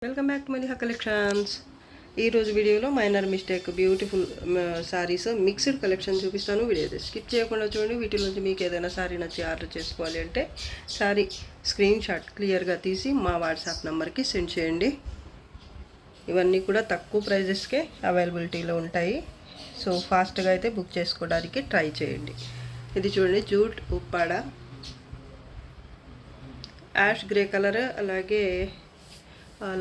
Welcome back to Maliha collections. ఈరోజు వీడియోలో minor mistake beautiful sarees mixed collection చూపిస్తాను. వీడియో స్కిప్ చేయకుండా చూడండి. వీటిలోంచి మీకు ఏదైనా శారీ నచ్చి ఆర్డర్ చేసుకోవాలి అంటే శారీ స్క్రీన్ షాట్ క్లియర్గా తీసి మా వాట్సాప్ నెంబర్కి సెండ్ చేయండి. ఇవన్నీ కూడా తక్కువ ప్రైజెస్కే అవైలబిలిటీలో ఉంటాయి. సో ఫాస్ట్గా అయితే బుక్ చేసుకోవడానికి ట్రై చేయండి. ఇది చూడండి, jute Uppada, ash grey colour, అలాగే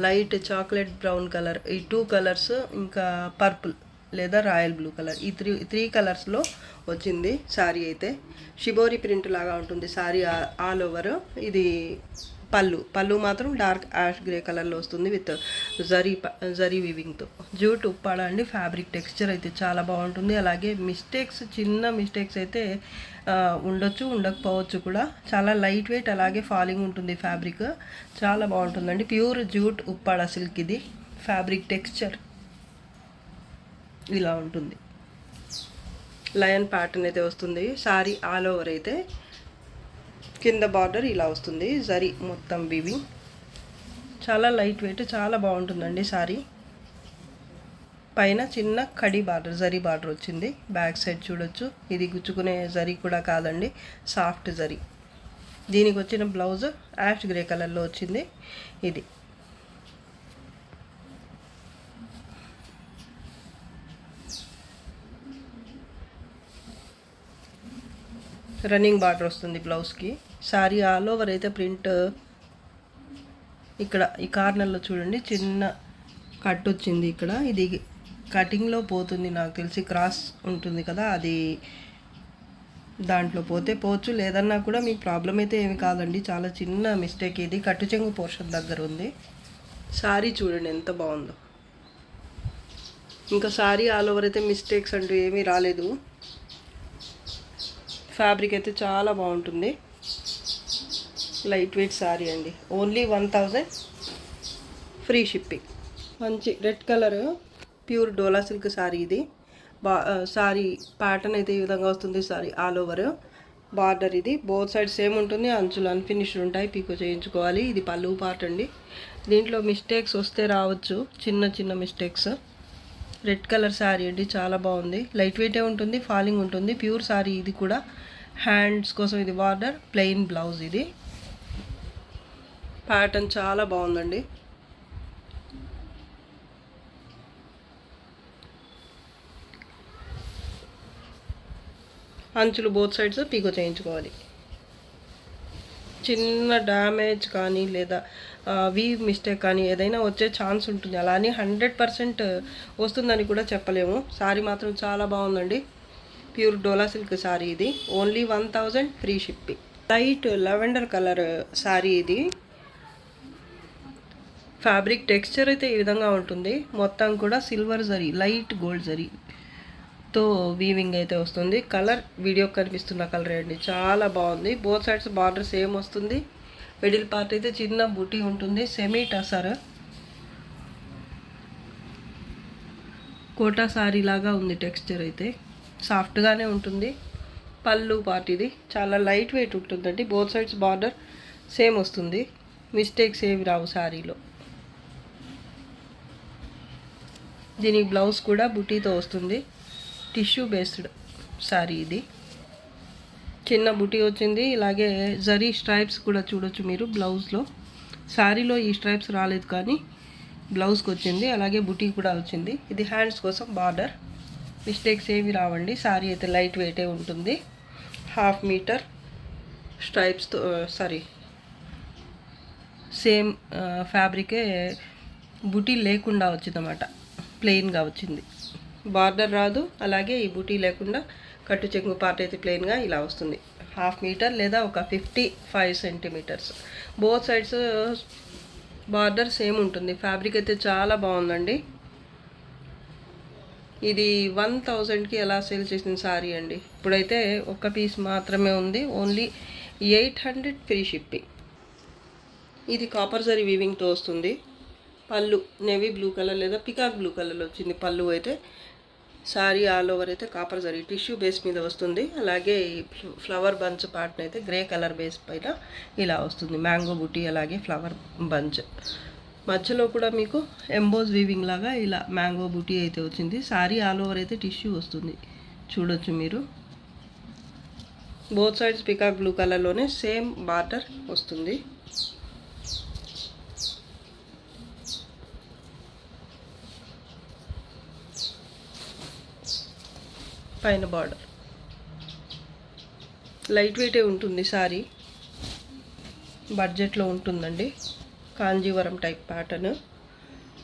లైట్ చాక్లెట్ బ్రౌన్ కలర్, ఈ 2 కలర్స్, ఇంకా పర్పుల్ లేదా రాయల్ బ్లూ కలర్, ఈ త్రీ కలర్స్లో వచ్చింది శారీ. అయితే షిబోరి ప్రింట్ లాగా ఉంటుంది శారీ ఆల్ ఓవర్. ఇది పళ్ళు మాత్రం డార్క్ యాష్ గ్రే కలర్లో వస్తుంది విత్ జరీ వీవింగ్తో. జూట్ ఉప్పాడ అండి. ఫ్యాబ్రిక్ టెక్స్చర్ అయితే చాలా బాగుంటుంది. అలాగే చిన్న మిస్టేక్స్ అయితే ఉండొచ్చు, ఉండకపోవచ్చు కూడా. చాలా లైట్ వెయిట్, అలాగే ఫాలింగ్ ఉంటుంది ఫ్యాబ్రిక్. చాలా బాగుంటుందండి. Pure jute Uppada silk. ఇది ఫ్యాబ్రిక్ టెక్స్చర్ ఇలా ఉంటుంది. లయన్ ప్యాటర్న్ అయితే వస్తుంది శారీ ఆల్ ఓవర్. అయితే కింద బార్డర్ ఇలా వస్తుంది, జరీ మొత్తం వీవింగ్. చాలా లైట్ వెయిట్, చాలా బాగుంటుందండి శారీ. పైన చిన్న కడి బార్డర్, జరీ బార్డర్ వచ్చింది. బ్యాక్ సైడ్ చూడొచ్చు. ఇది గుచ్చుకునే జరీ కూడా కాదండి, సాఫ్ట్ జరీ. దీనికి వచ్చిన బ్లౌజ్ యాష్ గ్రే కలర్లో వచ్చింది. ఇది రన్నింగ్ బార్డర్ వస్తుంది బ్లౌజ్కి. శారీ ఆల్ ఓవర్ అయితే ప్రింట్ ఇక్కడ ఈ కార్నర్లో చూడండి చిన్న కట్ వచ్చింది ఇక్కడ. ఇది కటింగ్లో పోతుంది, నాకు తెలిసి క్రాస్ ఉంటుంది కదా, అది దాంట్లో పోవచ్చు. లేదన్నా కూడా మీకు ప్రాబ్లం అయితే ఏమి కాదండి. చాలా చిన్న మిస్టేక్ ఇది. కట్టు చెంగు పోర్షన్ దగ్గర ఉంది. శారీ చూడండి ఎంత బాగుందో. ఇంకా శారీ ఆల్ ఓవర్ అయితే మిస్టేక్స్ అంటూ ఏమీ రాలేదు. ఫ్యాబ్రిక్ అయితే చాలా బాగుంటుంది. లైట్ వెయిట్ శారీ అండి. Only 1000 free shipping. మంచి రెడ్ కలర్ ప్యూర్ డోలా సిల్క్ శారీ ఇది. శారీ ప్యాటర్న్ అయితే ఈ విధంగా వస్తుంది. Sari all over. బార్డర్ ఇది బోత్ సైడ్ సేమ్ ఉంటుంది. అంచులు అన్ఫినిష్డ్ ఉంటాయి, పీకో చేయించుకోవాలి. ఇది పళ్ళు పార్ట్ అండి. దీంట్లో మిస్టేక్స్ వస్తే రావచ్చు, చిన్న మిస్టేక్స్. రెడ్ కలర్ శారీ అండి, చాలా బాగుంది. లైట్ వెయిటే ఉంటుంది, ఫాలింగ్ ఉంటుంది. ప్యూర్ శారీ ఇది కూడా. హ్యాండ్స్ కోసం ఇది బార్డర్, ప్లెయిన్ బ్లౌజ్. ఇది ప్యాటర్న్ చాలా బాగుందండి. అంచులు బోత్ సైడ్స్ పీకో చేయించుకోవాలి. చిన్న డ్యామేజ్ కానీ లేదా వీవ్ మిస్టేక్ కానీ ఏదైనా వచ్చే ఛాన్స్ ఉంటుంది. అలా అని 100% వస్తుందని కూడా చెప్పలేము. శారీ మాత్రం చాలా బాగుందండి. ప్యూర్ డోలా సిల్క్ శారీ ఇది. Only 1000 free shipping. Light lavender colour sari ఇది. ఫ్యాబ్రిక్ టెక్స్చర్ అయితే ఈ విధంగా ఉంటుంది. మొత్తం కూడా సిల్వర్ జరీ, లైట్ గోల్డ్ జరీతో వీవింగ్ అయితే వస్తుంది. కలర్ వీడియో కనిపిస్తున్న కలర్ అండి, చాలా బాగుంది. బోత్ సైడ్స్ బార్డర్ సేమ్ వస్తుంది. మిడిల్ పార్ట్ అయితే చిన్న బూటీ ఉంటుంది. సెమీ టసర్ కోటా శారీ లాగా ఉంది. టెక్స్చర్ అయితే సాఫ్ట్గానే ఉంటుంది. పళ్ళు పార్ట్ ఇది చాలా లైట్ వెయిట్ ఉంటుందండి. బోత్ సైడ్స్ బార్డర్ సేమ్ వస్తుంది. మిస్టేక్స్ ఏమి రావు శారీలో. దీనికి బ్లౌజ్ కూడా బుటీతో వస్తుంది. టిష్యూ బేస్డ్ శారీ ఇది. చిన్న బుటీ వచ్చింది. ఇలాగే జరీ స్ట్రైప్స్ కూడా చూడొచ్చు మీరు బ్లౌజ్లో. శారీలో ఈ స్ట్రైప్స్ రాలేదు కానీ బ్లౌజ్కి వచ్చింది. అలాగే బుటీ కూడా వచ్చింది. ఇది హ్యాండ్స్ కోసం బార్డర్. మిస్టేక్స్ ఏవి రావండి. శారీ అయితే లైట్ వెయిటే ఉంటుంది. 1/2 మీటర్ స్ట్రైప్స్తో సేమ్ ఫ్యాబ్రికే బుటీ లేకుండా వచ్చిందన్నమాట. ప్లెయిన్గా వచ్చింది. బార్డర్ రాదు. అలాగే ఈ బుటీ లేకుండా కట్టు చెంగు పార్ట్ అయితే ప్లెయిన్గా ఇలా వస్తుంది. 1/2 మీటర్ లేదా ఒక 55 centimetres. Both sides border same ఉంటుంది. ఫ్యాబ్రిక్ అయితే చాలా బాగుందండి. ఇది 1000కి ఎలా సేల్ చేసిన శారీ అండి. ఇప్పుడైతే ఒక పీస్ మాత్రమే ఉంది. Only 800 free shipping. ఇది కాపర్ జరీ వీవింగ్తో వస్తుంది. పళ్ళు నేవీ బ్లూ కలర్ లేదా పికాక్ బ్లూ కలర్లో వచ్చింది పళ్ళు అయితే. శారీ ఆల్ ఓవర్ అయితే కాపర్ జరీ టిష్యూ బేస్ మీద వస్తుంది. అలాగే ఫ్లవర్ బంచ్ పార్ట్ని అయితే గ్రే కలర్ బేస్ పైన ఇలా వస్తుంది. మ్యాంగో బుటీ అలాగే ఫ్లవర్ బంచ్. మధ్యలో కూడా మీకు ఎంబోజ్ వీవింగ్ లాగా ఇలా మ్యాంగో బూటీ అయితే వచ్చింది. సారీ ఆల్ ఓవర్ అయితే టిష్యూ వస్తుంది, చూడొచ్చు మీరు. బోత్ సైడ్స్ పికాక్ బ్లూ కలర్లోనే సేమ్ బార్డర్ వస్తుంది. పైన బార్డర్ లైట్ వెయిటే ఉంటుంది. సారీ బడ్జెట్లో ఉంటుందండి. Kanjeevaram type pattern,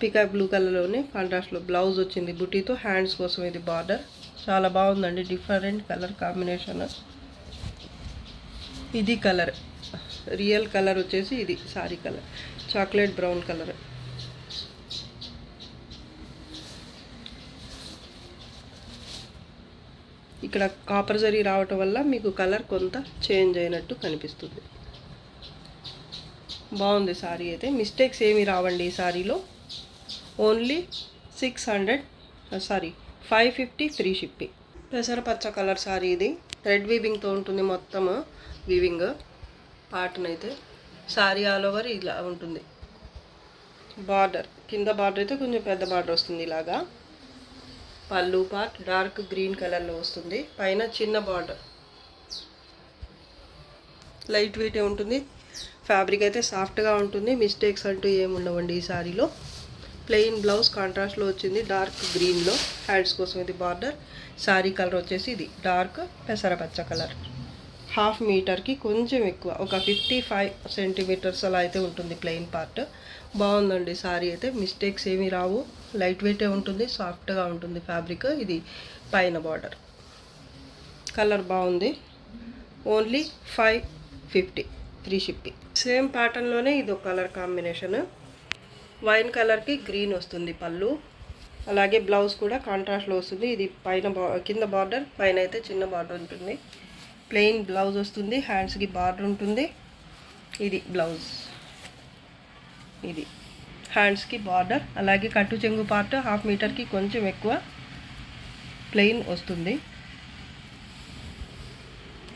peacock blue కలర్లోనే కాంట్రాస్ట్లో బ్లౌజ్ వచ్చింది బుటీతో. హ్యాండ్స్ కోసం ఇది బార్డర్. చాలా బాగుందండి, డిఫరెంట్ కలర్ కాంబినేషన్. ఇది కలర్, రియల్ కలర్ వచ్చేసి ఇది sorry colour, chocolate brown colour. ఇక్కడ కాపర్ జరీ రావటం వల్ల మీకు కలర్ కొంత చేంజ్ అయినట్టు కనిపిస్తుంది. బాగుంది సారీ అయితే. మిస్టేక్స్ ఏమీ రావండి ఈ సారీలో. Only 550 free shipping. పెసరపచ్చ కలర్ సారీ ఇది. థ్రెడ్ వీవింగ్తో ఉంటుంది మొత్తం వీవింగ్ పార్ట్న్ అయితే. సారీ ఆల్ ఓవర్ ఇలా ఉంటుంది. బార్డర్ కింద బార్డర్ అయితే కొంచెం పెద్ద బార్డర్ వస్తుంది ఇలాగా. పళ్ళు పార్ట్ డార్క్ గ్రీన్ కలర్లో వస్తుంది. పైన చిన్న బార్డర్, లైట్ వెయిటే ఉంటుంది. ఫ్యాబ్రిక్ అయితే సాఫ్ట్గా ఉంటుంది. మిస్టేక్స్ అంటూ ఏముండవండి ఈ సారీలో. ప్లెయిన్ బ్లౌజ్ కాంట్రాస్ట్లో వచ్చింది డార్క్ గ్రీన్లో. హ్యాండ్స్ కోసం ఇది బార్డర్. సారీ కలర్ వచ్చేసి ఇది డార్క్ పెసరపచ్చ కలర్. 1/2 మీటర్కి కొంచెం ఎక్కువ, ఒక 55 సెంటీమీటర్స్ అలా అయితే ఉంటుంది ప్లెయిన్ పార్ట్. బాగుందండి సారీ అయితే. మిస్టేక్స్ ఏమీ రావు. లైట్ వెయిటే ఉంటుంది, సాఫ్ట్గా ఉంటుంది ఫ్యాబ్రిక్. ఇది పైన బార్డర్. కలర్ బాగుంది. Only 550 free shipping. సేమ్ ప్యాటర్న్లోనే ఇది ఒక కలర్ కాంబినేషన్. వైన్ కలర్కి గ్రీన్ వస్తుంది పళ్ళు. అలాగే బ్లౌజ్ కూడా కాంట్రాస్ట్లో వస్తుంది. ఇది పైన కింద బార్డర్, పైన అయితే చిన్న బార్డర్ ఉంటుంది. ప్లెయిన్ బ్లౌజ్ వస్తుంది. హ్యాండ్స్కి బార్డర్ ఉంటుంది. ఇది బ్లౌజ్, ఇది హ్యాండ్స్కి బార్డర్. అలాగే కట్టు చెంగు పార్ట్ 1/2 మీటర్కి కొంచెం ఎక్కువ ప్లెయిన్ వస్తుంది.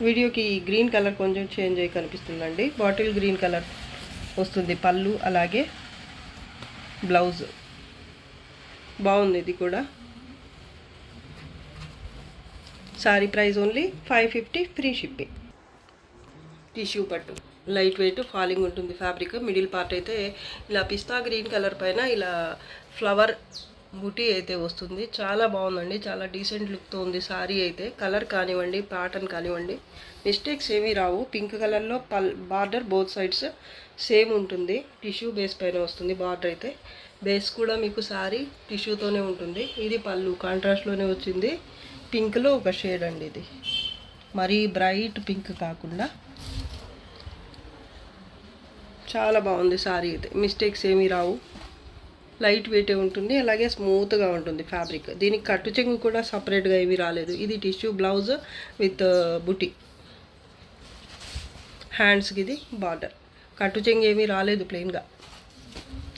వీడియోకి ఈ గ్రీన్ కలర్ కొంచెం చేంజ్ అయ్యి కనిపిస్తుందండి. బాటిల్ గ్రీన్ కలర్ వస్తుంది పళ్ళు, అలాగే బ్లౌజ్. బాగుంది ఇది కూడా. Sorry price only 550 free shipping. Tissue పట్టు, లైట్ వెయిట్, ఫాలింగ్ ఉంటుంది ఫ్యాబ్రిక్. మిడిల్ పార్ట్ అయితే ఇలా పిస్తా గ్రీన్ కలర్ పైన ఇలా ఫ్లవర్ బుటీ అయితే వస్తుంది. చాలా బాగుందండి, చాలా డీసెంట్ లుక్తో ఉంది సారీ అయితే. కలర్ కానివ్వండి, ప్యాటర్న్ కానివ్వండి, మిస్టేక్స్ ఏమీ రావు. పింక్ కలర్లో బార్డర్ బోత్ సైడ్స్ సేమ్ ఉంటుంది. టిష్యూ బేస్ పైన వస్తుంది బార్డర్ అయితే. బేస్ కూడా మీకు సారీ టిష్యూతోనే ఉంటుంది. ఇది పళ్ళు కాంట్రాస్ట్లోనే వచ్చింది. పింక్లో ఒక షేడ్ అండి ఇది, మరీ బ్రైట్ పింక్ కాకుండా. చాలా బాగుంది సారీ అయితే. మిస్టేక్స్ ఏమీ రావు. లైట్ వెయిటే ఉంటుంది, అలాగే స్మూత్గా ఉంటుంది ఫ్యాబ్రిక్. దీనికి కట్టు చెంగు కూడా సపరేట్గా ఏమీ రాలేదు. ఇది టిష్యూ బ్లౌజ్ విత్ బుటీ. హ్యాండ్స్కి ఇది బార్డర్. కట్టు చెంగు ఏమీ రాలేదు, ప్లెయిన్గా.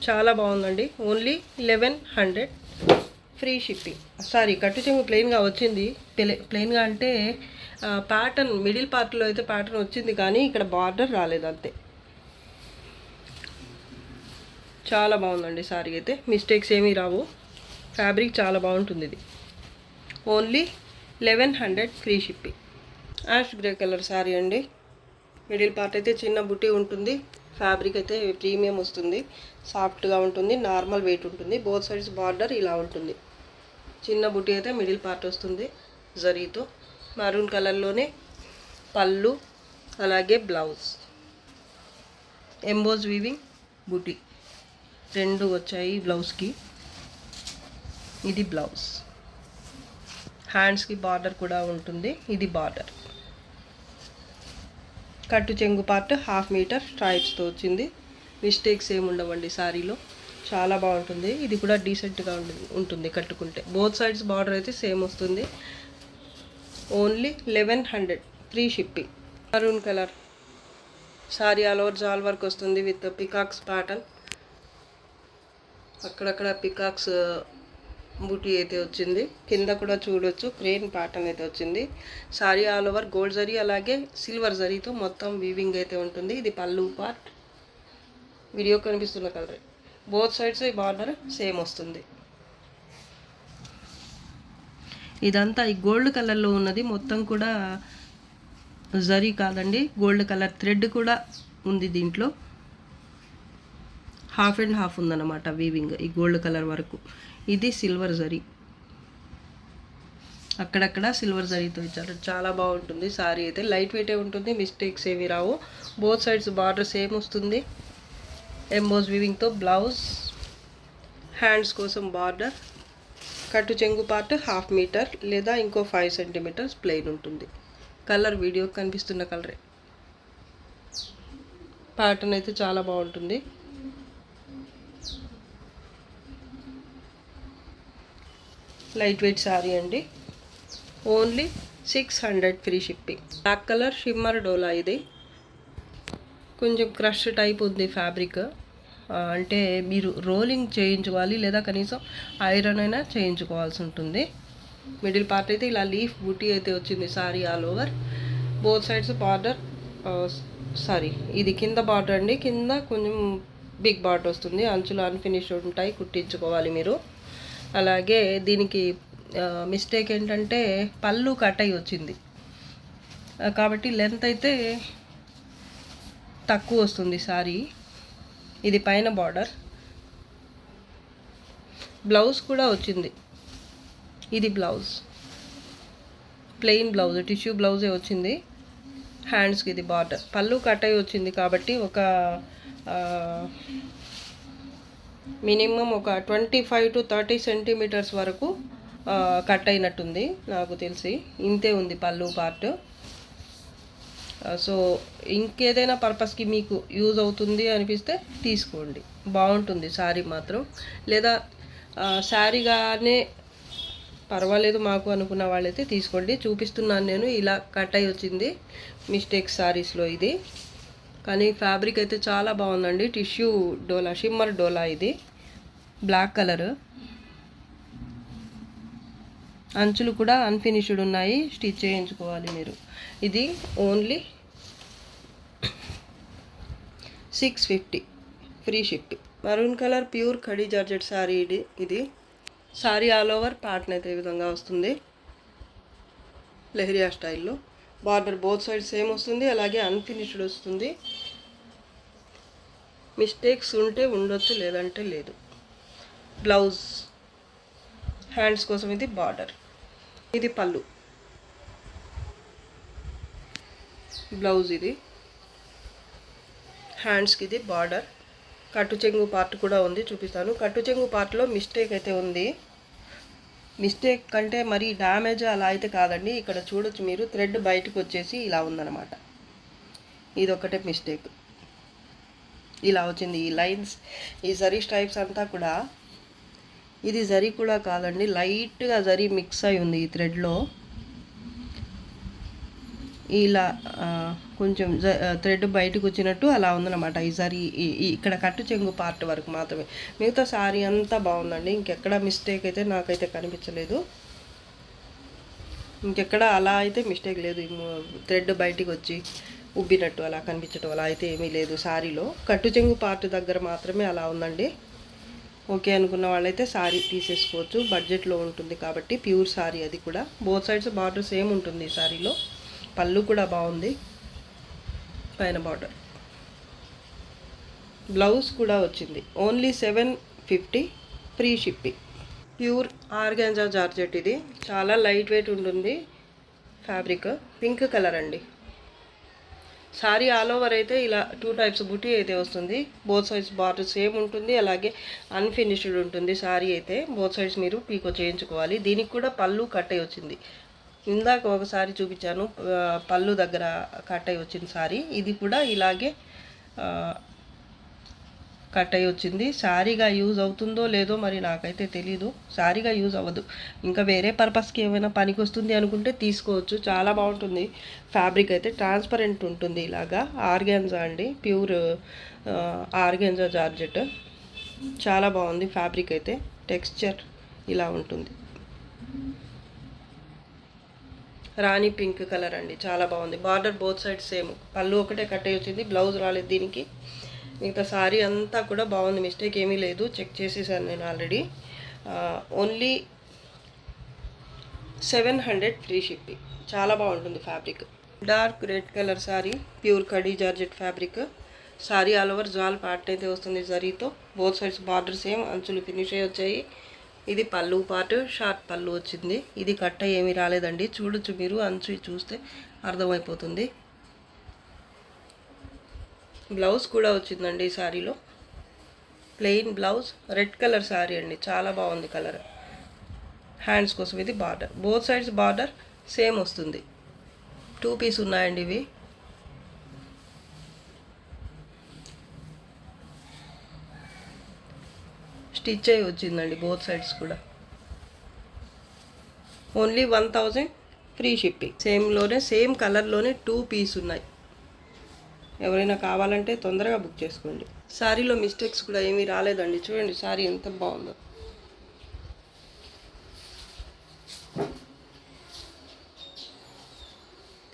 చాలా బాగుందండి. Only 1100 free shipping. సారీ, కట్టు చెంగు ప్లెయిన్గా వచ్చింది. ప్లెయిన్గా అంటే ప్యాటర్న్ మిడిల్ పార్ట్లో అయితే ప్యాటర్న్ వచ్చింది, కానీ ఇక్కడ బార్డర్ రాలేదు అంతే. చాలా బాగుందండి సారీ అయితే. మిస్టేక్స్ ఏమీ రావు. ఫ్యాబ్రిక్ చాలా బాగుంటుంది. ఇది only 1100 free shipping. Ash grey colour sari అండి. మిడిల్ పార్ట్ అయితే చిన్న బుటీ ఉంటుంది. ఫ్యాబ్రిక్ అయితే ప్రీమియం వస్తుంది, సాఫ్ట్గా ఉంటుంది, నార్మల్ వెయిట్ ఉంటుంది. బోత్ సైడ్స్ బార్డర్ ఇలా ఉంటుంది. చిన్న బుటీ అయితే మిడిల్ పార్ట్ వస్తుంది జరీతో. మరూన్ కలర్లోనే పళ్ళు, అలాగే బ్లౌజ్. ఎంబోజ్ వీవింగ్ బుటీ రెండు వచ్చాయి బ్లౌజ్కి. ఇది బ్లౌజ్. హ్యాండ్స్కి బార్డర్ కూడా ఉంటుంది. ఇది బార్డర్. కట్టు చెంగు పార్ట్ 1/2 మీటర్ స్ట్రైప్స్తో వచ్చింది. మిస్టేక్స్ ఏమి ఉండవండి సారీలో. చాలా బాగుంటుంది. ఇది కూడా డీసెంట్గా ఉంటుంది కట్టుకుంటే. బోత్ సైడ్స్ బార్డర్ అయితే సేమ్ వస్తుంది. Only 1100 free shipping. Maroon colour saree all over jaal work వస్తుంది విత్ పికాక్స్ ప్యాటర్న్. అక్కడక్కడ పికాక్స్ బూటీ అయితే వచ్చింది. కింద కూడా చూడొచ్చు క్రేన్ ప్యాటర్న్ అయితే వచ్చింది. Saree all over gold zari అలాగే సిల్వర్ జరీతో మొత్తం వీవింగ్ అయితే ఉంటుంది. ఇది పళ్ళు పార్ట్. వీడియో కనిపిస్తున్న కలర్. బోత్ సైడ్స్ ఈ బార్డర్ సేమ్ వస్తుంది. ఇదంతా ఈ గోల్డ్ కలర్లో ఉన్నది మొత్తం కూడా జరీ కాదండి, గోల్డ్ కలర్ థ్రెడ్ కూడా ఉంది దీంట్లో. హాఫ్ అండ్ హాఫ్ ఉందన్నమాట వీవింగ్ ఈ గోల్డ్ కలర్ వరకు. ఇది సిల్వర్ జరీ, అక్కడక్కడ సిల్వర్ జరీతో ఇచ్చారు. చాలా బాగుంటుంది సారీ అయితే. లైట్ వెయిటే ఉంటుంది, మిస్టేక్స్ ఏమి రావు. బోత్ సైడ్స్ బార్డర్ సేమ్ వస్తుంది ఎంబోస్ వీవింగ్తో. బ్లౌజ్, హ్యాండ్స్ కోసం బార్డర్, కట్టు చెంగు పార్ట్ 1/2 మీటర్ లేదా ఇంకో 5 సెంటీమీటర్స్ ప్లెయిన్ ఉంటుంది. కలర్ వీడియో కనిపిస్తున్న కలరే. ప్యాటర్న్ అయితే చాలా బాగుంటుంది. లైట్ వెయిట్ శారీ అండి. Only 600 free shipping. Black colour shimmer dola. ఇది కొంచెం క్రష్ టైప్ ఉంది ఫ్యాబ్రిక్. అంటే మీరు రోలింగ్ చేయించుకోవాలి లేదా కనీసం ఐరన్ అయినా చేయించుకోవాల్సి ఉంటుంది. మిడిల్ పార్ట్ అయితే ఇలా లీఫ్ బూటీ అయితే వచ్చింది saree all over. Both sides border, sorry ఇది కింద బార్డర్ అండి. కింద కొంచెం బిగ్ బార్డర్ వస్తుంది, అంచులు అన్ఫినిష్డ్ ఉంటాయి, కుట్టించుకోవాలి మీరు. అలాగే దీనికి మిస్టేక్ ఏంటంటే పళ్ళు కట్ అయి వచ్చింది కాబట్టి లెంత్ అయితే తక్కువ వస్తుంది సారీ. ఇది పైన బార్డర్. బ్లౌజ్ కూడా వచ్చింది. ఇది బ్లౌజ్, ప్లెయిన్ బ్లౌజ్, టిష్యూ బ్లౌజే వచ్చింది. హ్యాండ్స్కి ఇది బార్డర్. పళ్ళు కట్ అయి వచ్చింది కాబట్టి ఒక మినిమం ఒక 25 to 30 సెంటీమీటర్స్ వరకు కట్ అయినట్టుంది నాకు తెలిసి. ఇంతే ఉంది పళ్ళు పార్ట్. సో ఇంకేదైనా పర్పస్కి మీకు యూజ్ అవుతుంది అనిపిస్తే తీసుకోండి, బాగుంటుంది శారీ మాత్రం. లేదా శారీగానే పర్వాలేదు మాకు అనుకున్న వాళ్ళైతే తీసుకోండి. చూపిస్తున్నాను నేను, ఇలా కట్ అయి వచ్చింది మిస్టేక్ శారీస్లో ఇది. కానీ ఫ్యాబ్రిక్ అయితే చాలా బాగుందండి. టిష్యూ డోలా, షిమ్మర్ డోలా. ఇది బ్లాక్ కలర్. అంచులు కూడా అన్ఫినిష్డ్ ఉన్నాయి, స్టిచ్ చేయించుకోవాలి మీరు. ఇది only 650 free shipping. Maroon colour pure khadi georgette sari. ఇది శారీ ఆల్ ఓవర్ ప్యాటర్న్ అయితే ఈ విధంగా వస్తుంది, లెహరియా స్టైల్లో. బార్డర్ బోత్ సైడ్ సేమ్ వస్తుంది, అలాగే అన్ఫినిష్డ్ వస్తుంది. మిస్టేక్స్ ఉంటే ఉండొచ్చు, లేదంటే లేదు. బ్లౌజ్, హ్యాండ్స్ కోసం ఇది బార్డర్. ఇది పళ్ళు, బ్లౌజ్. ఇది హ్యాండ్స్కి ఇది బార్డర్. కట్టు చెంగు పార్ట్ కూడా ఉంది, చూపిస్తాను. కట్టు చెంగు పార్ట్లో మిస్టేక్ అయితే ఉంది. మిస్టేక్ కంటే మరి డ్యామేజ్ అలా అయితే కాదండి. ఇక్కడ చూడొచ్చు మీరు, థ్రెడ్ బయటకు వచ్చేసి ఇలా ఉందన్నమాట. ఇది ఒకటే మిస్టేక్, ఇలా వచ్చింది. ఈ లైన్స్, ఈ జరీ స్ట్రైప్స్ అంతా కూడా, ఇది జరీ కూడా కాదండి, లైట్గా జరీ మిక్స్ అయి ఉంది ఈ థ్రెడ్లో. ఇలా కొంచెం థ్రెడ్ బయటకు వచ్చినట్టు అలా ఉందన్నమాట ఈ జరీ. ఇక్కడ కట్టు చెంగు పార్ట్ వరకు మాత్రమే. మిగతా శారీ అంతా బాగుందండి. ఇంకెక్కడ మిస్టేక్ అయితే నాకైతే కనిపించలేదు. ఇంకెక్కడ అలా అయితే మిస్టేక్ లేదు. థ్రెడ్ బయటికి వచ్చి ఉబ్బినట్టు అలా కనిపించడం అలా అయితే ఏమీ లేదు శారీలో. కట్టు చెంగు పార్ట్ దగ్గర మాత్రమే అలా ఉందండి. ఓకే అనుకున్న వాళ్ళైతే శారీ తీసేసుకోవచ్చు, బడ్జెట్లో ఉంటుంది కాబట్టి. ప్యూర్ శారీ అది కూడా. బోత్ సైడ్స్ బార్డర్ సేమ్ ఉంటుంది ఈ శారీలో. పళ్ళు కూడా బాగుంది, పైన బార్డర్. బ్లౌజ్ కూడా వచ్చింది. Only 750 free shipping. Pure organza georgette. ఇది చాలా లైట్ వెయిట్ ఉంటుంది ఫ్యాబ్రిక్. పింక్ కలర్ అండి. సారీ ఆల్ ఓవర్ అయితే ఇలా 2 టైప్స్ బుటీ అయితే వస్తుంది. బోత్ సైడ్స్ బార్డర్ సేమ్ ఉంటుంది, అలాగే అన్ఫినిష్డ్ ఉంటుంది సారీ అయితే. బోత్ సైడ్స్ మీరు పీకో చేయించుకోవాలి. దీనికి కూడా పళ్ళు కట్ అయి వచ్చింది. ఇందాక ఒకసారి చూపించాను పళ్ళు దగ్గర కట్ అయి వచ్చింది సారీ. ఇది కూడా ఇలాగే కట్ అయి వచ్చింది. శారీగా యూజ్ అవుతుందో లేదో మరి నాకైతే తెలీదు. శారీగా యూజ్ అవ్వదు, ఇంకా వేరే పర్పస్కి ఏమైనా పనికి వస్తుంది అనుకుంటే తీసుకోవచ్చు. చాలా బాగుంటుంది ఫ్యాబ్రిక్ అయితే. ట్రాన్స్పరెంట్ ఉంటుంది ఇలాగా. ఆర్గాన్జా అండి, ప్యూర్ ఆర్గాన్జా జార్జెట్. చాలా బాగుంది ఫ్యాబ్రిక్ అయితే. టెక్స్చర్ ఇలా ఉంటుంది. రాణి పింక్ కలర్ అండి, చాలా బాగుంది. Border both side same. పళ్ళు ఒకటే కట్ అయి వచ్చింది, బ్లౌజ్ రాలేదు దీనికి. మిగతా సారీ అంతా కూడా బాగుంది, మిస్టేక్ ఏమీ లేదు, చెక్ చేసేసాను నేను ఆల్రెడీ. Only 700 free shipping. చాలా బాగుంటుంది fabric. Dark red colour saree, pure khadi georgette fabric. Saree all over jaal part అయితే వస్తుంది జరీతో. బోత్ సైడ్స్ బార్డర్ సేమ్, అంచులు ఫినిష్ అయ్యి వచ్చాయి. ఇది పళ్ళు పార్ట్, షార్ట్ పళ్ళు వచ్చింది. ఇది కట్ట ఏమీ రాలేదండి, చూడొచ్చు మీరు, అంచు చూస్తే అర్థమైపోతుంది. బ్లౌజ్ కూడా వచ్చిందండి ఈ శారీలో, plain blouse, red colour saree అండి, చాలా బాగుంది కలర్. హ్యాండ్స్ కోసం ఇది border, both sides border same వస్తుంది. 2 పీస్ ఉన్నాయండి ఇవి. స్టిచ్ అయి వచ్చిందండి బోత్ సైడ్స్ కూడా. Only 1000 free shipping. సేమ్లోనే సేమ్ కలర్లోనే 2 పీస్ ఉన్నాయి. ఎవరైనా కావాలంటే తొందరగా బుక్ చేసుకోండి. శారీలో మిస్టేక్స్ కూడా ఏమీ రాలేదండి, చూడండి శారీ ఎంత బాగుందో.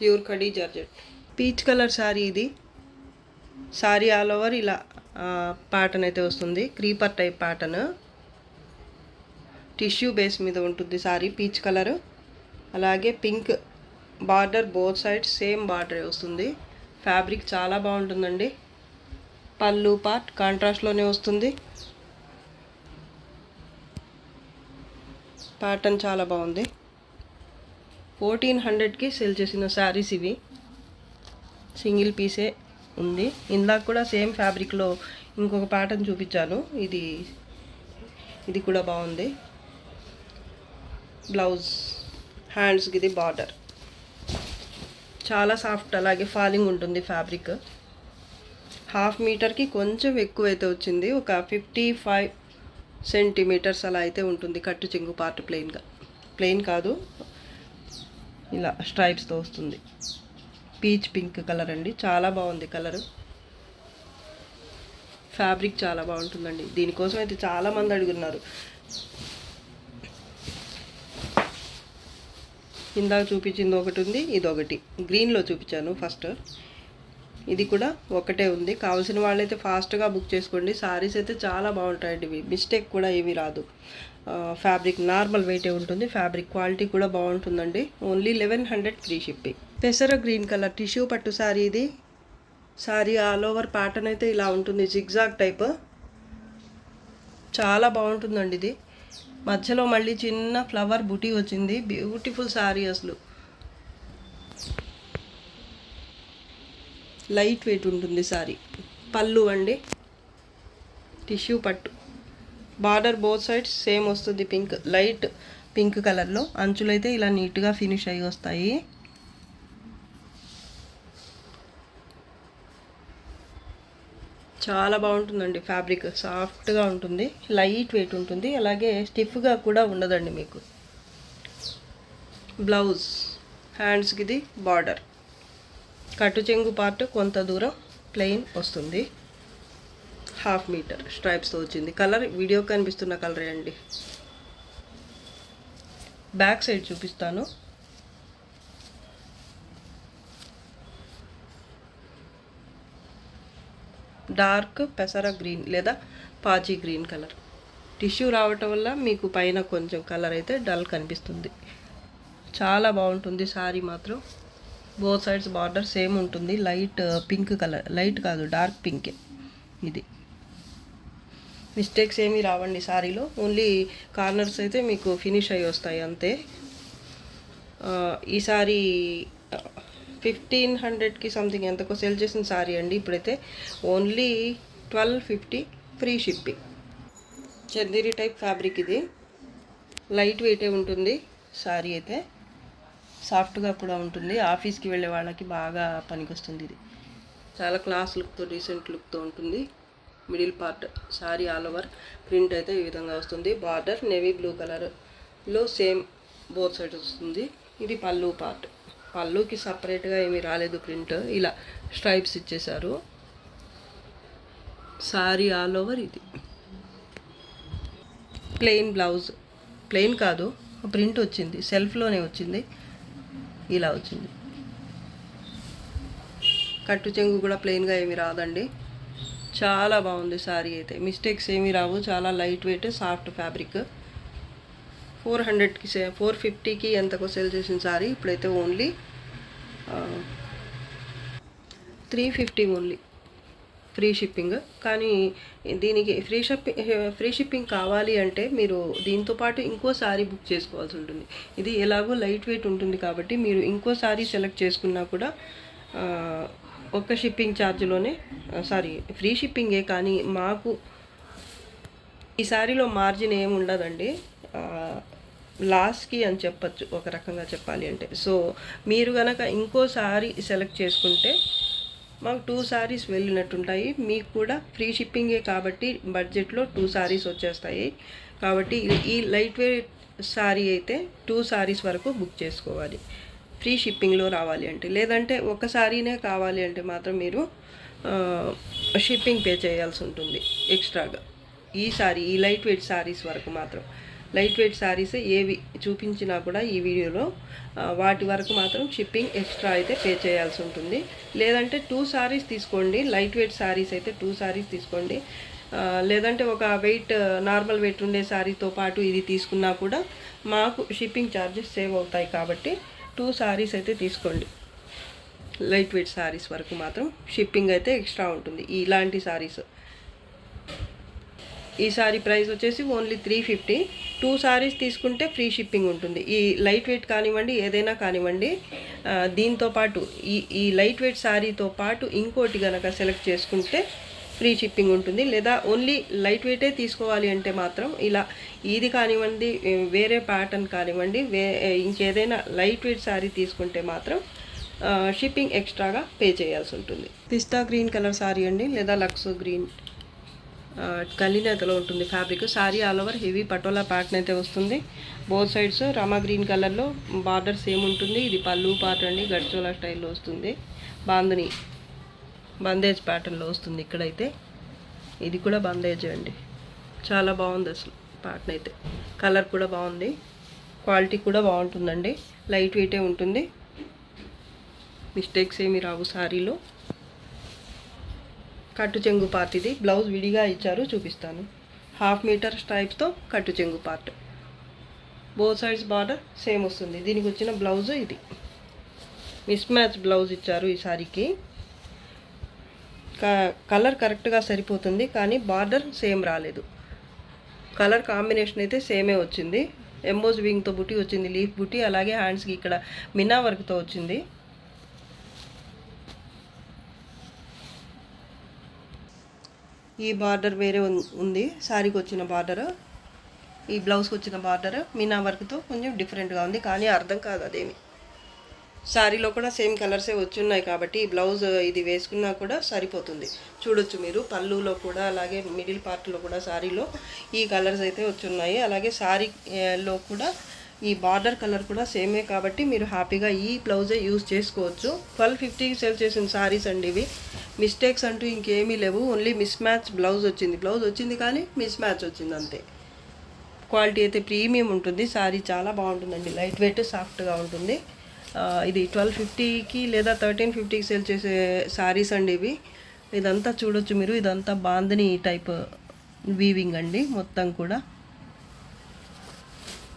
Pure khadi georgette, peach colour sari ఇది. శారీ ఆల్ ఓవర్ ఇలా ప్యాటర్న్ అయితే వస్తుంది, creeper type pattern, tissue base మీద ఉంటుంది శారీ, పీచ్ కలర్. అలాగే pink border, both sides same border వస్తుంది. ఫ్యాబ్రిక్ చాలా బాగుంటుందండి. పళ్ళు పార్ట్ కాంట్రాస్ట్లోనే వస్తుంది. ప్యాటర్న్ చాలా బాగుంది. 1400కి సేల్ చేసిన శారీస్ ఇవి. సింగిల్ పీసే ఉంది. ఇందాక కూడా సేమ్ ఫ్యాబ్రిక్లో ఇంకొక ప్యాటర్న్ చూపించాను, ఇది కూడా బాగుంది. బ్లౌజ్, హ్యాండ్స్కి ఇది బార్డర్, చాలా సాఫ్ట్, అలాగే ఫాలింగ్ ఉంటుంది ఫ్యాబ్రిక్. 1/2 మీటర్కి కొంచెం ఎక్కువైతే వచ్చింది, ఒక 55 సెంటీమీటర్స్ అలా అయితే ఉంటుంది. కట్టు చెంగు పార్ట్ ప్లెయిన్ కాదు, ఇలా స్ట్రైప్స్తో వస్తుంది. పీచ్ పింక్ కలర్ అండి, చాలా బాగుంది కలరు. ఫ్యాబ్రిక్ చాలా బాగుంటుందండి, దీనికోసం అయితే చాలామంది అడుగున్నారు. ఇందాక చూపించింది ఒకటి ఉంది, ఇదొకటి గ్రీన్లో చూపించాను ఫస్ట్. ఇది కూడా ఒకటే ఉంది. కావాల్సిన వాళ్ళైతే ఫాస్ట్గా బుక్ చేసుకోండి. సారీస్ అయితే చాలా బాగుంటాయండి ఇవి, మిస్టేక్ కూడా ఏమీ రాదు. ఫ్యాబ్రిక్ నార్మల్ వెయిటే ఉంటుంది. ఫ్యాబ్రిక్ క్వాలిటీ కూడా బాగుంటుందండి. Only 1100 free shipping. పెసర గ్రీన్ కలర్ టిష్యూ పట్టు శారీ ఇది. శారీ ఆల్ ఓవర్ ప్యాటర్న్ అయితే ఇలా ఉంటుంది, జిగ్జాగ్ టైప్, చాలా బాగుంటుందండి ఇది. మధ్యలో మళ్ళీ చిన్న ఫ్లవర్ బుటీ వచ్చింది, బ్యూటిఫుల్ శారీ అసలు. లైట్ వెయిట్ ఉంటుంది శారీ. పళ్ళు అండి, టిష్యూ పట్టు, బార్డర్ బోత్ సైడ్స్ సేమ్ వస్తుంది, పింక్, లైట్ పింక్ కలర్లో. అంచులు అయితే ఇలా నీట్గా ఫినిష్ అయ్యి వస్తాయి. చాలా బాగుంటుందండి ఫ్యాబ్రిక్, సాఫ్ట్గా ఉంటుంది, లైట్ వెయిట్ ఉంటుంది, అలాగే స్టిఫ్గా కూడా ఉండదండి మీకు. బ్లౌజ్, హ్యాండ్స్కి ఇది బార్డర్, కట్టు చెంగు పార్ట్ కొంత దూరం ప్లెయిన్ వస్తుంది. 1/2 మీటర్ స్ట్రైప్స్తో వచ్చింది. కలర్ వీడియో కనిపిస్తున్న కలరే అండి. బ్యాక్ సైడ్ చూపిస్తాను. డార్క్ పెసర గ్రీన్ లేదా పాచి గ్రీన్ కలర్. టిష్యూ రావటం వల్ల మీకు పైన కొంచెం కలర్ అయితే డల్ కనిపిస్తుంది. చాలా బాగుంటుంది శారీ మాత్రం. బోత్ సైడ్స్ బార్డర్ సేమ్ ఉంటుంది. లైట్ పింక్ కలర్, లైట్ కాదు డార్క్ పింకే ఇది. మిస్టేక్స్ ఏమీ రావండి శారీలో, ఓన్లీ కార్నర్స్ అయితే మీకు ఫినిష్ అయ్యి వస్తాయి అంతే. ఈ సారీ 1500కి సంథింగ్ ఎంతకో సేల్ చేసిన శారీ అండి. ఇప్పుడైతే only 1250 free shipping. Chanderi type fabric ఇది, లైట్ వెయిటే ఉంటుంది శారీ అయితే, సాఫ్ట్గా కూడా ఉంటుంది. ఆఫీస్కి వెళ్ళే వాళ్ళకి బాగా పనికొస్తుంది ఇది. చాలా క్లాస్ లుక్తో, డీసెంట్ లుక్తో ఉంటుంది. Middle part sari all over print అయితే ఈ విధంగా వస్తుంది. బార్డర్ నేవీ బ్లూ కలర్లో సేమ్ బోత్ సైడ్స్ వస్తుంది. ఇది పళ్ళు పార్ట్. పళ్ళుకి సపరేట్గా ఏమీ రాలేదు ప్రింట్, ఇలా స్ట్రైప్స్ ఇచ్చేశారు. శారీ ఆల్ ఓవర్ ఇది. ప్లెయిన్ బ్లౌజ్, ప్లెయిన్ కాదు ప్రింట్ వచ్చింది, సెల్ఫ్లోనే వచ్చింది, ఇలా వచ్చింది. కట్టు చెంగు కూడా ప్లెయిన్గా ఏమీ రాదండి, చాలా బాగుంది సారీ అయితే, మిస్టేక్స్ ఏమీ రావు. చాలా లైట్ వెయిట్ సాఫ్ట్ ఫ్యాబ్రిక్. 400కి 450కి ఎంతకో సేల్ చేసిన సారీ ఇప్పుడైతే ఓన్లీ 350 ఓన్లీ, ఫ్రీ షిప్పింగ్. కానీ దీనికి ఫ్రీ షిప్పింగ్ కావాలి అంటే మీరు దీంతో పాటు ఇంకో సారీ బుక్ చేసుకోవాల్సి ఉంటుంది. ఇది ఎలాగో లైట్ వెయిట్ ఉంటుంది కాబట్టి మీరు ఇంకో సారీ సెలెక్ట్ చేసుకున్నా కూడా ఒక్క షిప్పింగ్ ఛార్జ్లోనే ఫ్రీ షిప్పింగే. కానీ మాకు ఈ సారీలో మార్జిన్ ఏమి ఉండదండి, లాస్కి అని చెప్పచ్చు ఒక రకంగా చెప్పాలి అంటే. సో మీరు కనుక ఇంకో సారీ సెలెక్ట్ చేసుకుంటే మాకు 2 సారీస్ వెళ్ళినట్టుంటాయి. మీకు కూడా ఫ్రీ షిప్పింగే కాబట్టి బడ్జెట్లో 2 సారీస్ వచ్చేస్తాయి. కాబట్టి ఈ లైట్ వెయిట్ సారీ అయితే 2 సారీస్ వరకు బుక్ చేసుకోవాలి ఫ్రీ షిప్పింగ్లో రావాలి అంటే. లేదంటే ఒక సారీనే కావాలి అంటే మాత్రం మీరు షిప్పింగ్ పే చేయాల్సి ఉంటుంది ఎక్స్ట్రాగా. ఈ లైట్ వెయిట్ సారీస్ వరకు మాత్రం, లైట్ వెయిట్ సారీస్ ఏవి చూపించినా కూడా ఈ వీడియోలో వాటి వరకు మాత్రం షిప్పింగ్ ఎక్స్ట్రా అయితే పే చేయాల్సి ఉంటుంది. లేదంటే 2 సారీస్ తీసుకోండి, లైట్ వెయిట్ సారీస్ అయితే 2 సారీస్ తీసుకోండి. లేదంటే ఒక నార్మల్ వెయిట్ ఉండే సారీతో పాటు ఇది తీసుకున్నా కూడా మాకు షిప్పింగ్ ఛార్జెస్ సేవ్ అవుతాయి. కాబట్టి 2 సారీస్ అయితే తీసుకోండి. లైట్ వెయిట్ సారీస్ వరకు మాత్రం షిప్పింగ్ అయితే ఎక్స్ట్రా ఉంటుంది. ఇలాంటి సారీస్ ఈ సారీ ప్రైస్ వచ్చేసి ఓన్లీ 350. 2 సారీస్ తీసుకుంటే ఫ్రీ షిప్పింగ్ ఉంటుంది. ఈ లైట్ వెయిట్ కానివ్వండి, ఏదైనా కానివ్వండి, దీంతో పాటు ఈ లైట్ వెయిట్ సారీతో పాటు ఇంకోటి కనుక సెలెక్ట్ చేసుకుంటే ఫ్రీ షిప్పింగ్ ఉంటుంది. లేదా ఓన్లీ లైట్ వెయిటే తీసుకోవాలి అంటే మాత్రం ఇలా ఇది కానివ్వండి, వేరే ప్యాటర్న్ కానివ్వండి, ఇంకేదైనా లైట్ వెయిట్ సారీ తీసుకుంటే మాత్రం షిప్పింగ్ ఎక్స్ట్రాగా పే చేయాల్సి ఉంటుంది. పిస్తా గ్రీన్ కలర్ సారీ అండి, లేదా లక్స్ గ్రీన్ కలినేతలో ఉంటుంది fabric. Saree all over heavy patola pattern అయితే వస్తుంది. బోత్ సైడ్స్ రామా గ్రీన్ కలర్లో బార్డర్ సేమ్ ఉంటుంది. ఇది పళ్ళు పార్ట్ అండి, గడ్చోలా స్టైల్లో వస్తుంది. బందేజ్ ప్యాటర్న్లో వస్తుంది. ఇక్కడైతే ఇది కూడా బందేజ్ అండి. చాలా బాగుంది అసలు ప్యాటర్న్ అయితే. కలర్ కూడా బాగుంది, క్వాలిటీ కూడా బాగుంటుందండి. లైట్ వెయిటే ఉంటుంది, మిస్టేక్స్ ఏమి రావు సారీలో. కట్టు చెంగు పార్ట్ ఇది. బ్లౌజ్ విడిగా ఇచ్చారు, చూపిస్తాను. 1/2 మీటర్ స్ట్రైప్స్తో కట్టు చెంగు part. Both sides border same వస్తుంది. దీనికి వచ్చిన బ్లౌజ్ ఇది. మిస్ మ్యాచ్ బ్లౌజ్ ఇచ్చారు ఈ సారీకి. కలర్ కరెక్ట్గా సరిపోతుంది, కానీ బార్డర్ సేమ్ రాలేదు. కలర్ కాంబినేషన్ అయితే సేమే వచ్చింది. ఎంబోజ్ వింగ్తో బుట్టి వచ్చింది, లీఫ్ బుట్టి. అలాగే హ్యాండ్స్కి ఇక్కడ మినా వర్క్తో వచ్చింది. ఈ బార్డర్ వేరే ఉంది సారీకి వచ్చిన బార్డర్. ఈ బ్లౌజ్కి వచ్చిన బార్డర్ మీనా వర్క్తో కొంచెం డిఫరెంట్గా ఉంది, కానీ అర్థం కాదు అదేమి. సారీలో కూడా సేమ్ కలర్సే వచ్చున్నాయి కాబట్టి ఈ బ్లౌజ్ ఇది వేసుకున్నా కూడా సరిపోతుంది. చూడొచ్చు మీరు, పళ్ళులో కూడా అలాగే మిడిల్ పార్ట్లో కూడా సారీలో ఈ కలర్స్ అయితే వచ్చున్నాయి. అలాగే సారీలో కూడా ఈ బార్డర్ కలర్ కూడా సేమే కాబట్టి మీరు హ్యాపీగా ఈ బ్లౌజే యూజ్ చేసుకోవచ్చు. 1250కి సేల్ చేసిన సారీస్ అండి ఇవి. మిస్టేక్స్ అంటూ ఇంకేమీ లేవు, ఓన్లీ మిస్ మ్యాచ్ బ్లౌజ్ వచ్చింది కానీ మిస్ మ్యాచ్ వచ్చింది అంతే. క్వాలిటీ అయితే ప్రీమియం ఉంటుంది. సారీ చాలా బాగుంటుందండి, లైట్ వెయిట్ సాఫ్ట్గా ఉంటుంది. ఇది 1250కి లేదా 1350కి సేల్ చేసే సారీస్ అండి ఇవి. ఇదంతా చూడొచ్చు మీరు, ఇదంతా బాందని టైప్ వీవింగ్ అండి మొత్తం కూడా.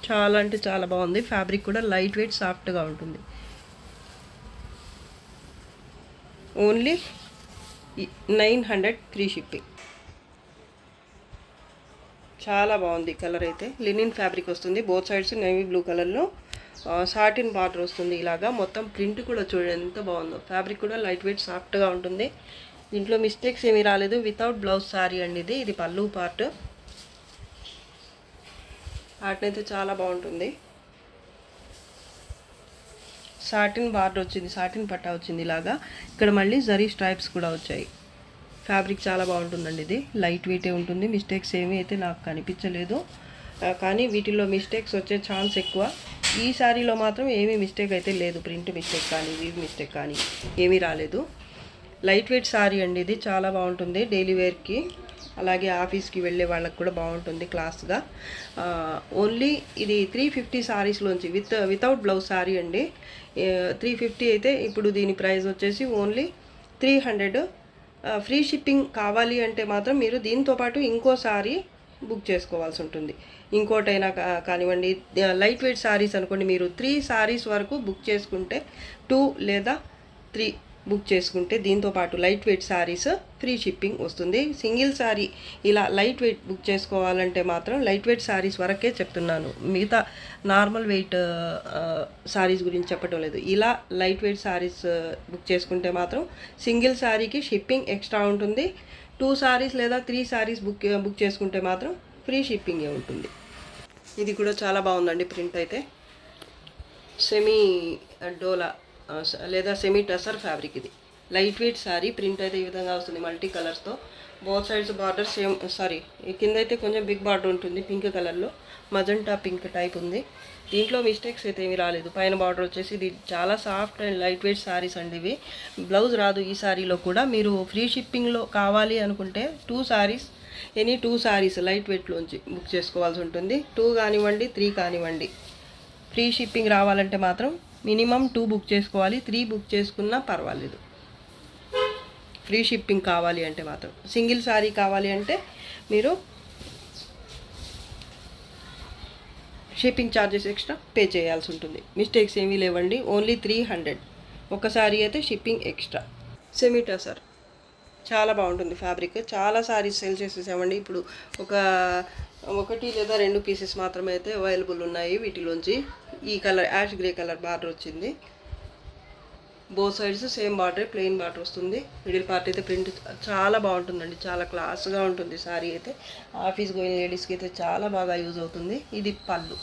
చాలా అంటే చాలా బాగుంది. ఫ్యాబ్రిక్ కూడా లైట్ వెయిట్ సాఫ్ట్గా ఉంటుంది. Only 900 free shipping. చాలా బాగుంది కలర్ అయితే. లినిన్ ఫ్యాబ్రిక్ వస్తుంది, బోత్ సైడ్స్ నేవీ బ్లూ కలర్లో సాటిన్ బార్డర్ వస్తుంది. ఇలాగా మొత్తం ప్రింట్ కూడా చూడండి ఎంత బాగుందో. ఫ్యాబ్రిక్ కూడా లైట్ వెయిట్ సాఫ్ట్గా ఉంటుంది. దీంట్లో మిస్టేక్స్ ఏమీ రాలేదు. వితౌట్ బ్లౌజ్ సారీ అండి ఇది. ఇది పళ్ళు పార్ట్. ప్యాటర్న్ అయితే చాలా బాగుంటుంది. సాటిన్ బార్డర్ వచ్చింది, సాటిన్ పట్టా వచ్చింది ఇలాగా. ఇక్కడ మళ్ళీ జరీ స్ట్రైప్స్ కూడా వచ్చాయి. ఫ్యాబ్రిక్ చాలా బాగుంటుందండి ఇది. లైట్ వెయిటే ఉంటుంది. మిస్టేక్స్ ఏమీ అయితే నాకు కనిపించలేదు, కానీ వీటిల్లో మిస్టేక్స్ వచ్చే ఛాన్స్ ఎక్కువ. ఈ శారీలో మాత్రం ఏమీ మిస్టేక్ అయితే లేదు. ప్రింట్ మిస్టేక్ కానీ వీవ్ మిస్టేక్ కానీ ఏమీ రాలేదు. లైట్ వెయిట్ శారీ అండి ఇది. చాలా బాగుంటుంది డైలీ వేర్కి, అలాగే ఆఫీస్కి వెళ్ళే వాళ్ళకి కూడా బాగుంటుంది క్లాస్గా. ఓన్లీ ఇది 350 సారీస్లోంచి వితౌట్ బ్లౌజ్ శారీ అండి. 350 అయితే ఇప్పుడు దీని ప్రైస్ వచ్చేసి ఓన్లీ 300 ఫ్రీ షిప్పింగ్ కావాలి అంటే మాత్రం మీరు దీంతో పాటు ఇంకోసారి బుక్ చేసుకోవాల్సి ఉంటుంది. ఇంకోటైనా కానివ్వండి, లైట్ వెయిట్ శారీస్ అనుకోండి, మీరు 3 శారీస్ వరకు బుక్ చేసుకుంటే 2 లేదా 3 బుక్ చేసుకుంటే దీంతో పాటు light weight saris free shipping వస్తుంది. సింగిల్ శారీ ఇలా లైట్ వెయిట్ బుక్ చేసుకోవాలంటే మాత్రం లైట్ వెయిట్ శారీస్ వరకే చెప్తున్నాను, మిగతా నార్మల్ వెయిట్ శారీస్ గురించి చెప్పడం లేదు. ఇలా లైట్ వెయిట్ శారీస్ బుక్ చేసుకుంటే మాత్రం సింగిల్ శారీకి షిప్పింగ్ ఎక్స్ట్రా ఉంటుంది. 2 శారీస్ లేదా 3 శారీస్ బుక్ చేసుకుంటే మాత్రం ఫ్రీ షిప్పింగే ఉంటుంది. ఇది కూడా చాలా బాగుందండి. ప్రింట్ అయితే సెమీ డోలా లేదా సెమీ టసర్ ఫ్యాబ్రిక్. ఇది లైట్ వెయిట్ శారీ. ప్రింట్ అయితే ఈ విధంగా వస్తుంది మల్టీ కలర్స్తో. బోత్ సైడ్స్ బార్డర్ సేమ్, కింద అయితే కొంచెం బిగ్ బార్డర్ ఉంటుంది పింక్ కలర్లో, మజంటా పింక్ టైప్ ఉంది. దీంట్లో మిస్టేక్స్ అయితే ఏమీ రాలేదు. పైన బార్డర్ వచ్చేసి ఇది చాలా soft and light wait saris అండి ఇవి. బ్లౌజ్ రాదు ఈ శారీలో కూడా. మీరు ఫ్రీ షిప్పింగ్లో కావాలి అనుకుంటే 2 శారీస్, ఎనీ 2 శారీస్ లైట్ వెయిట్లోంచి బుక్ చేసుకోవాల్సి ఉంటుంది. 2 కానివ్వండి, 3 కానివ్వండి. ఫ్రీ షిప్పింగ్ రావాలంటే మాత్రం మినిమం 2 బుక్ చేసుకోవాలి. 3 బుక్ చేసుకున్నా పర్వాలేదు. ఫ్రీ షిప్పింగ్ కావాలి అంటే మాత్రం. సింగిల్ శారీ కావాలి అంటే మీరు షిప్పింగ్ ఛార్జెస్ ఎక్స్ట్రా పే చేయాల్సి ఉంటుంది. మిస్టేక్స్ ఏమీ లేవండి. ఓన్లీ 300. ఒక శారీ అయితే షిప్పింగ్ ఎక్స్ట్రా. సెమీ టసర్ చాలా బాగుంటుంది ఫ్యాబ్రిక్. చాలా శారీస్ సేల్ చేసేసామండి. ఇప్పుడు 1 లేదా 2 పీసెస్ మాత్రమే అయితే అవైలబుల్ ఉన్నాయి వీటిలోంచి. ఈ colour ash grey colour border వచ్చింది. Both sides same border, plain border వస్తుంది. మిడిల్ పార్ట్ అయితే ప్రింట్ చాలా బాగుంటుందండి. చాలా క్లాస్గా ఉంటుంది శారీ అయితే. ఆఫీస్ గోయింగ్ లేడీస్కి అయితే చాలా బాగా యూజ్ అవుతుంది. ఇది పళ్ళు.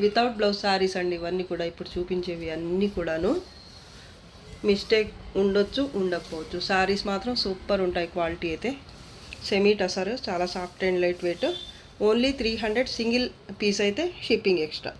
వితౌట్ బ్లౌజ్ శారీస్ అండి ఇవన్నీ కూడా. ఇప్పుడు చూపించేవి అన్నీ కూడాను. మిస్టేక్ ఉండొచ్చు, ఉండకపోవచ్చు. శారీస్ మాత్రం సూపర్ ఉంటాయి క్వాలిటీ అయితే. సెమీ టసర్ చాలా soft and light weight. Only 300. Single piece అయితే షిప్పింగ్ ఎక్స్ట్రా.